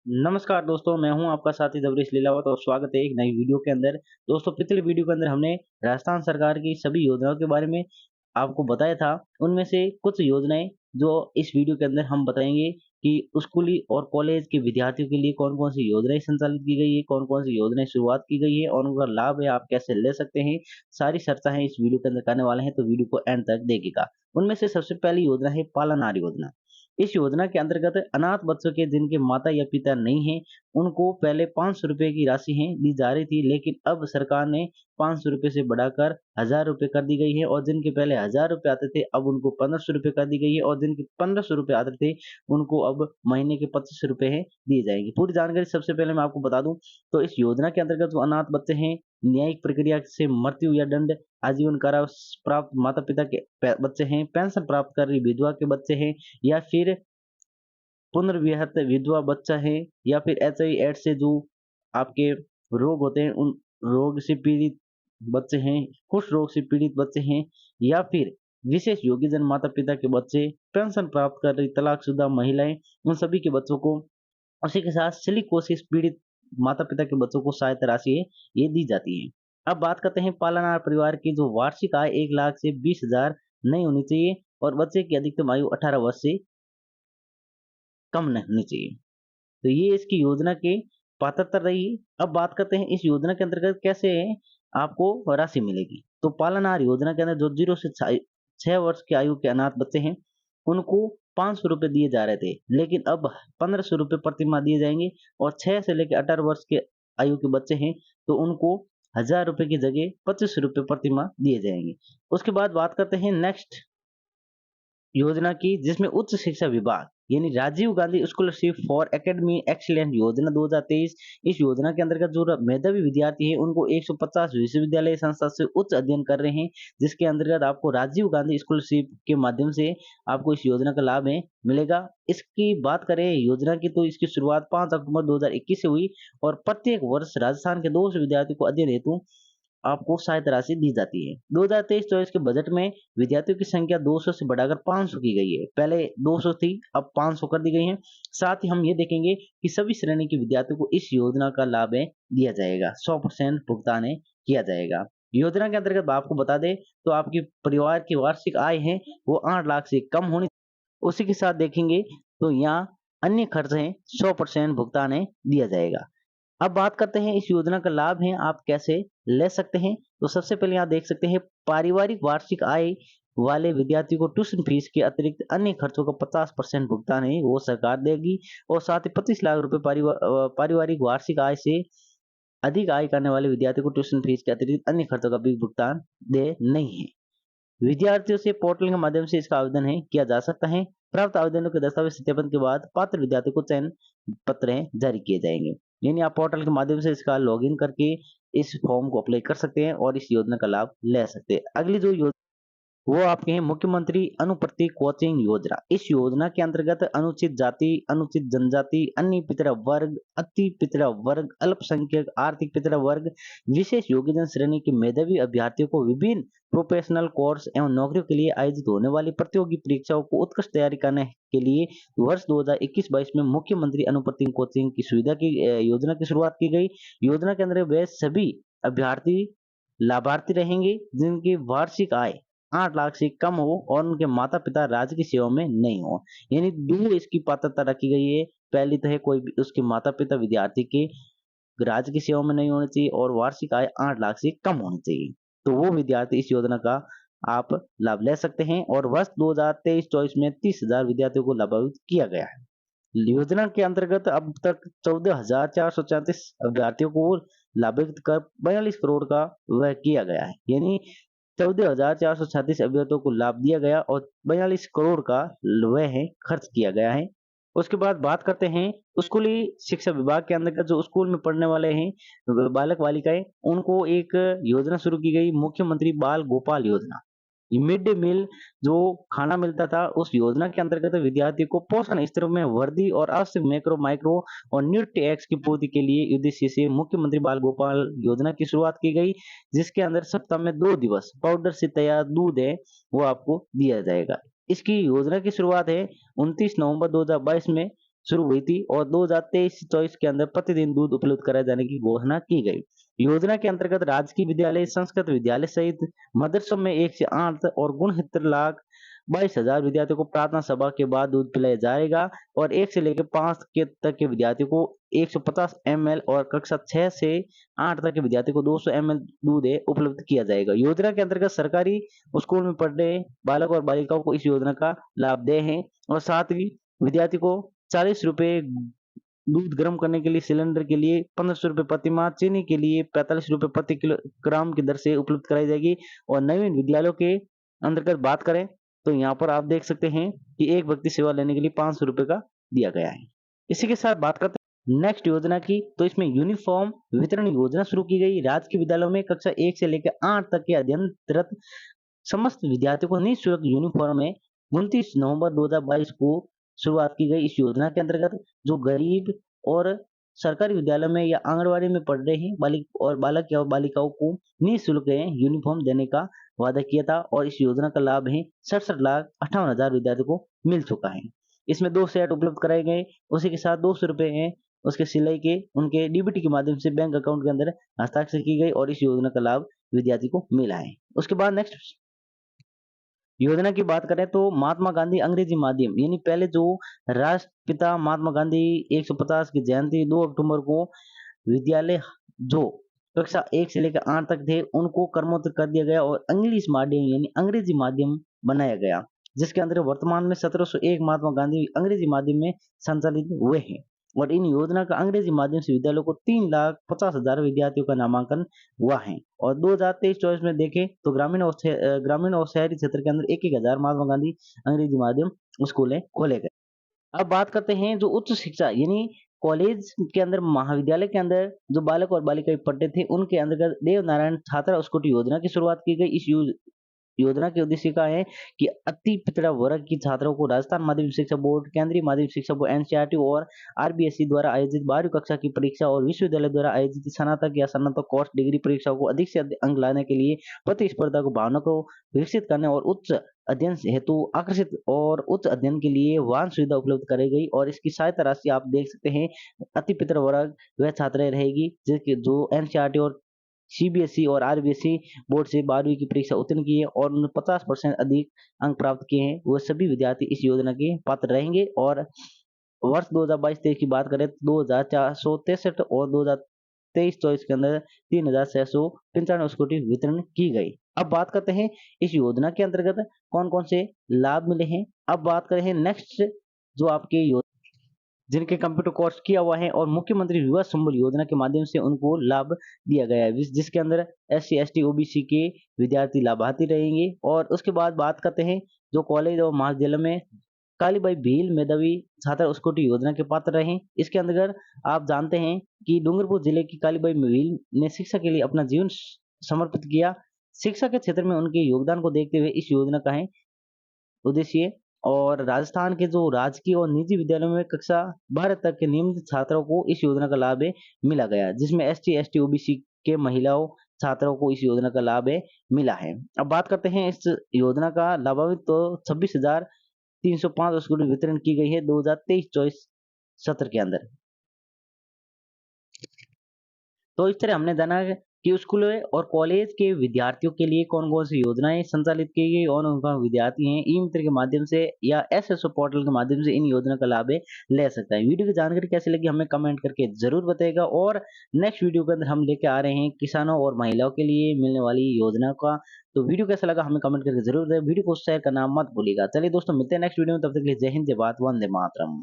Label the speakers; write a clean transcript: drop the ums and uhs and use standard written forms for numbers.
Speaker 1: नमस्कार दोस्तों, मैं हूं आपका साथी दवरेश लीलावत और स्वागत है एक नई वीडियो के अंदर। दोस्तों, पिछले वीडियो के अंदर हमने राजस्थान सरकार की सभी योजनाओं के बारे में आपको बताया था। उनमें से कुछ योजनाएं जो इस वीडियो के अंदर हम बताएंगे कि स्कूली और कॉलेज के विद्यार्थियों के लिए कौन-कौन सी योजनाएं संचालित की गई है, कौन-कौन सी योजनाएं शुरुआत की गई है और उनका लाभ है आप कैसे ले सकते हैं। सारी चर्चा है इस वीडियो के अंदर करने वाले हैं, तो वीडियो को एंड तक देखिएगा। उनमें से सबसे पहली योजना है पालनहार योजना। इस योजना के अंतर्गत अनाथ बच्चों के जिनके माता या पिता नहीं हैं, उनको पहले ₹500 की राशि है दी जा रही थी, लेकिन अब सरकार ने ₹500 से बढ़ाकर ₹1000 कर दी गई है और जिनके पहले ₹1000 आते थे, अब उनको ₹1500 कर दी गई है और जिनके ₹1500 आते थे, उनको अब महीने के ₹2500 हैं दिए जाएँगे। पूरी जानकारी सबसे पहले मैं आपको बता दूँ, तो इस योजना के अंतर्गत जो अनाथ बच्चे हैं, न्यायिक प्रक्रिया से मृत्यु या दंड, आजीवन कारावास प्राप्त माता-पिता के बच्चे हैं, पेंशन प्राप्त कर रही विधवा के बच्चे हैं या फिर पुनर्विवाहित विधवा बच्चा है या फिर एचआईवी एड्स से जो आपके रोग होते हैं उन रोग से पीड़ित बच्चे हैं, कुष्ठ रोग से पीड़ित बच्चे हैं या फिर विशेष योग्यजन माता-पिता के बच्चे, पेंशन प्राप्त कर रही तलाकशुदा महिलाएं, उन सभी के बच्चों को उसी के साथ सिलिकोसिस पीड़ित माता-पिता के बच्चों को सहायता राशि है, ये दी जाती है। अब बात करते हैं पालनहार परिवार की जो वार्षिक आय 1 लाख से 20,000 नहीं होनी चाहिए और बच्चे की अधिकतम आयु 18 वर्ष से कम नहीं होनी चाहिए। तो ये इसकी योजना की पात्रता रही। अब बात करते हैं इस योजना के अंतर्गत कैसे आपको राशि मिलेगी। तो पालनहार योजना के अंदर जो 0 से 6 वर्ष की आयु के अनाथ बच्चे हैं, उनको ₹500 दिए जा रहे थे, लेकिन अब ₹1500 प्रति माह दिए जाएँगे और 6 से लेके 18 वर्ष के आयु के बच्चे हैं, तो उनको ₹1000 की जगह ₹2500 प्रति माह दिए जाएँगे। उसके बाद बात करते हैं नेक्स्ट योजना की, जिसमें उच्च शिक्षा विभाग यानी Rajiv Gandhi scholarship for academy excellent योजना 2023। इस योजना के अंतर्गत जो मेधावी विद्यार्थी है उनको 150 विश्वविद्यालय संस्था से उच्च अध्ययन कर रहे हैं, जिसके अंतर्गत आपको राजीव गांधी स्कॉलरशिप के माध्यम से आपको इस योजना का लाभ है मिलेगा। इसकी बात करें योजना की, तो इसकी शुरुआत 5 अक्टूबर 2021 से हुई और प्रत्येक वर्ष राजस्थान के 200 विद्यार्थियों को अध्ययन हेतु आपको सहायता राशि दी जाती है। 2023-24 के बजट में विद्यार्थियों की संख्या 200 से बढ़ाकर 500 की गई है। पहले 200 थी, अब 500 कर दी गई है। साथ ही हम ये देखेंगे कि सभी श्रेणी के विद्यार्थियों को इस योजना का लाभ है दिया जाएगा। 100% भुगतान है किया जाएगा। योजना के अंतर्गत आपको बता दें, तो आपके परिवार की वार्षिक आय है वो 8 लाख से कम होनी। उसी के साथ देखेंगे तो यहाँ अन्य खर्च हैं 100% भुगतान है दिया जाएगा। अब बात करते हैं इस योजना का लाभ है आप कैसे ले सकते हैं। तो सबसे पहले यहाँ देख सकते हैं पारिवारिक वार्षिक आय वाले विद्यार्थी को ट्यूशन फीस के अतिरिक्त अन्य खर्चों का 50% भुगतान है वो सरकार देगी और साथ ही 25 लाख रुपए पारिवारिक वार्षिक आय से अधिक आय करने वाले विद्यार्थी को ट्यूशन फीस के अतिरिक्त अन्य खर्चों का भी भुगतान दे नहीं है। विद्यार्थियों से पोर्टल के माध्यम से इसका आवेदन है किया जा सकता है। प्राप्त आवेदनों के दस्तावेज सत्यापन के बाद पात्र विद्यार्थियों को चयन पत्र हैं जारी किए जाएंगे। यानी आप पोर्टल के माध्यम से इसका लॉगिन करके इस फॉर्म को अप्लाई कर सकते हैं और इस योजना का लाभ ले सकते हैं। अगली जो योजना वो आपके हैं मुख्यमंत्री अनुप्रति कोचिंग योजना। इस योजना के अंतर्गत अनुचित जाति, अनुचित जनजाति, अन्य पिछड़ा वर्ग, अति पिछड़ा वर्ग, अल्पसंख्यक, आर्थिक पिछड़ा वर्ग, विशेष योग्यजन श्रेणी के मेधावी अभ्यर्थियों को विभिन्न प्रोफेशनल कोर्स एवं नौकरियों के लिए आयोजित होने वाली प्रतियोगी परीक्षाओं को उत्कृष्ट तैयारी करने के लिए वर्ष 2021-22 में मुख्यमंत्री अनुप्रति कोचिंग की सुविधा की योजना की शुरुआत की गई। योजना के अंदर वे सभी अभ्यर्थी लाभार्थी रहेंगे जिनकी वार्षिक आय 8 लाख से कम हो और उनके माता-पिता राज्य की सेवा में नहीं हो। यानी 2 इसकी पात्रता रखी गई है। पहली तो है कोई भी उसके माता-पिता विद्यार्थी के राज्य की सेवा में नहीं होनी चाहिए और वार्षिक आय 8 लाख से कम होनी चाहिए। तो वो विद्यार्थी इस योजना का आप लाभ ले सकते हैं और वर्ष 2023-24 में 30,000 विद्यार्थियों को लाभान्वित किया गया है। योजना के अंतर्गत अब तक 14,434 अभ्यर्थियों को लाभान्वित कर 42 करोड़ का व्यय किया गया है। यानी 14,436 अभ्यर्थियों को लाभ दिया गया और 42 करोड़ का व्यय है खर्च किया गया है। उसके बाद बात करते हैं स्कूली शिक्षा विभाग के अंतर्गत जो स्कूल में पढ़ने वाले हैं बालक बालिकाएं, उनको एक योजना शुरू की गई, मुख्यमंत्री बाल गोपाल योजना। ये मिड डे मील जो खाना मिलता था उस योजना के अंतर्गत विद्यार्थी को पोषण स्तरों में वृद्धि और आवश्यक मैक्रो माइक्रो और न्यूट्रिएंट्स की पूर्ति के लिए उद्देश्य से मुख्यमंत्री बाल गोपाल योजना की शुरुआत की गई, जिसके अंदर सप्ताह में 2 दिवस पाउडर से तैयार दूध है वो आपको दिया जाएगा। इसकी योजना की शुरुआत है 29 नवंबर 2022 में शुरू हुई थी और 2023-24 के अंदर प्रतिदिन दूध उपलब्ध कराए जाने की घोषणा की गई। योजना के अंतर्गत राजकीय विद्यालय, संस्कृत विद्यालय सहित मदरसों में 1 से 8 और गुणहितर लाख 22,000 विद्यार्थियों को प्रार्थना सभा के बाद दूध पिलाया जाएगा और 1 से लेकर 5 के तक के विद्यार्थियों को 150 ml और कक्षा 6 से 8 तक के विद्यार्थियों को 200 ml दूध उपलब्ध किया जाएगा। योजना के अंतर्गत सरकारी स्कूल में पढ़ रहे बालक और बालिकाओं को इस योजना का लाभ दे हैं और साथ ही विद्यार्थी को 40 रुपए दूध गर्म करने के लिए सिलेंडर के लिए 1500 रुपए प्रति माह, चीनी के लिए 45 रुपए प्रति किलोग्राम की दर से उपलब्ध कराई जाएगी। और नवीन विद्यालयों के अंतर्गत बात करें तो यहाँ पर आप देख सकते हैं कि एक व्यक्ति सेवा लेने के लिए 500 रुपए का दिया गया है। इसी के साथ बात करते हैं नेक्स्ट योजना की, तो इसमें यूनिफॉर्म वितरण योजना शुरू की गई। राजकीय विद्यालयों में कक्षा 1 से लेकर 8 तक के अध्ययनरत समस्त विद्यार्थियों को निःशुल्क यूनिफॉर्म में 29 नवंबर 2022 को शुरुआत की गई। इस योजना के अंतर्गत जो गरीब और सरकारी विद्यालय में या आंगनबाड़ी में पढ़ रहे हैं बालिक और बालक या बालिकाओं को निःशुल्क यूनिफॉर्म देने का वादा किया था और इस योजना का लाभ है 67,58,000 विद्यार्थियों को मिल चुका है। इसमें 2 सेट उपलब्ध कराए गए, उसी के साथ 200 रुपए हैं उसके सिलाई के उनके डीबीटी के माध्यम से बैंक अकाउंट के अंदर हस्ताक्षर की गई और इस योजना का लाभ विद्यार्थी को मिला है। उसके बाद नेक्स्ट योजना की बात करें तो महात्मा गांधी अंग्रेजी माध्यम, यानी पहले जो राष्ट्रपिता महात्मा गांधी 150 की जयंती 2 अक्टूबर को विद्यालय जो कक्षा 1 से लेकर 8 तक थे उनको कर्मोत्तर कर दिया गया और इंग्लिश माध्यम यानी अंग्रेजी माध्यम बनाया गया, जिसके अंदर वर्तमान में 1701 महात्मा गांधी अंग्रेजी माध्यम में संचालित हुए हैं। और इन योजना का अंग्रेजी माध्यम से विद्यालयों को 3,50,000 विद्यार्थियों का नामांकन हुआ है। और 2023-24 में देखें तो ग्रामीण और शहरी क्षेत्र के अंदर 1,000 महात्मा गांधी अंग्रेजी माध्यम स्कूलें खोले गए। अब बात करते हैं जो उच्च शिक्षा यानी कॉलेज के अंदर महाविद्यालय के अंदर जो बालक और बालिकाएं पढ़ते थे उनके अंतर्गत देव नारायण छात्रा स्कूटी योजना की शुरुआत की गई। इस योजना के उद्देश्य का है कि अति पिछड़ा वर्ग की छात्रों को राजस्थान माध्यमिक शिक्षा बोर्ड, केंद्रीय माध्यमिक शिक्षा बोर्ड एनसीईआरटी और आरबीएसई द्वारा आयोजित 12वीं कक्षा की परीक्षा और विश्वविद्यालय द्वारा आयोजित स्नातक या स्नातक कोर्स डिग्री परीक्षाओं को अधिक से अधिक अंक लाने के लिए प्रतिस्पर्धा को भावना को विकसित करने और उच्च अध्ययन हेतु आकर्षित और उच्च अध्ययन के लिए वाहन सुविधा उपलब्ध कराई गई। और इसकी सहायता राशि आप देख सकते हैं अति पिछड़ा वर्ग वह छात्राएं रहेगी जो एनसीईआरटी और सीबीएसई और आरबीएसई बोर्ड से 12वीं की परीक्षा उत्तीर्ण की है और उन्होंने 50% अधिक अंक प्राप्त किए हैं, वो सभी विद्यार्थी इस योजना के पात्र रहेंगे। और वर्ष 2022-23 की बात करें तो 2,463 और 2023-24 के अंदर 3,695 स्कूटी वितरण की गई। अब बात करते हैं इस योजना के अंतर्गत कौन कौन से लाभ मिले हैं। अब बात करें नेक्स्ट जो आपके जिनके कंप्यूटर कोर्स किया हुआ है और मुख्यमंत्री युवा संबल योजना के माध्यम से उनको लाभ दिया गया है, जिसके अंदर SC ST OBC के विद्यार्थी लाभार्थी रहेंगे। और उसके बाद बात करते हैं जो कॉलेज और महाविद्यालय में कालीबाई भील मेधावी छात्र स्कूटी योजना के पात्र रहे। इसके अंतर्गत आप जानते हैं कि डूंगरपुर जिले की कालीबाई भील ने शिक्षा के लिए अपना जीवन समर्पित किया। शिक्षा के क्षेत्र में उनके योगदान को देखते हुए इस योजना का है उद्देश्य। और राजस्थान के जो राजकीय और निजी विद्यालयों में कक्षा 12 तक के नियमित छात्रों को इस योजना का लाभ मिला गया, जिसमें SC ST OBC के महिलाओं छात्रों को इस योजना का लाभ मिला है। अब बात करते हैं इस योजना का लाभान्वित तो 26,305 स्कूल वितरण की गई है 2023-24 सत्र के अंदर। तो इस तरह हमने जाना कि स्कूल और कॉलेज के विद्यार्थियों के लिए कौन कौन सी योजनाएं संचालित की गई और उनका विद्यार्थी हैं ई मित्र के माध्यम से या SSO पोर्टल के माध्यम से इन योजना का लाभ ले सकता है। वीडियो की जानकारी कैसी लगी हमें कमेंट करके जरूर बताएगा। और नेक्स्ट वीडियो के अंदर हम लेके आ रहे हैं किसानों और महिलाओं के लिए मिलने वाली योजना का। तो वीडियो कैसा लगा हमें कमेंट करके जरूर दें, वीडियो को शेयर करना मत भूलिएगा। चलिए दोस्तों मिलते हैं नेक्स्ट वीडियो में, तब तक के लिए जय हिंद, जय भारत, वंदे मातरम।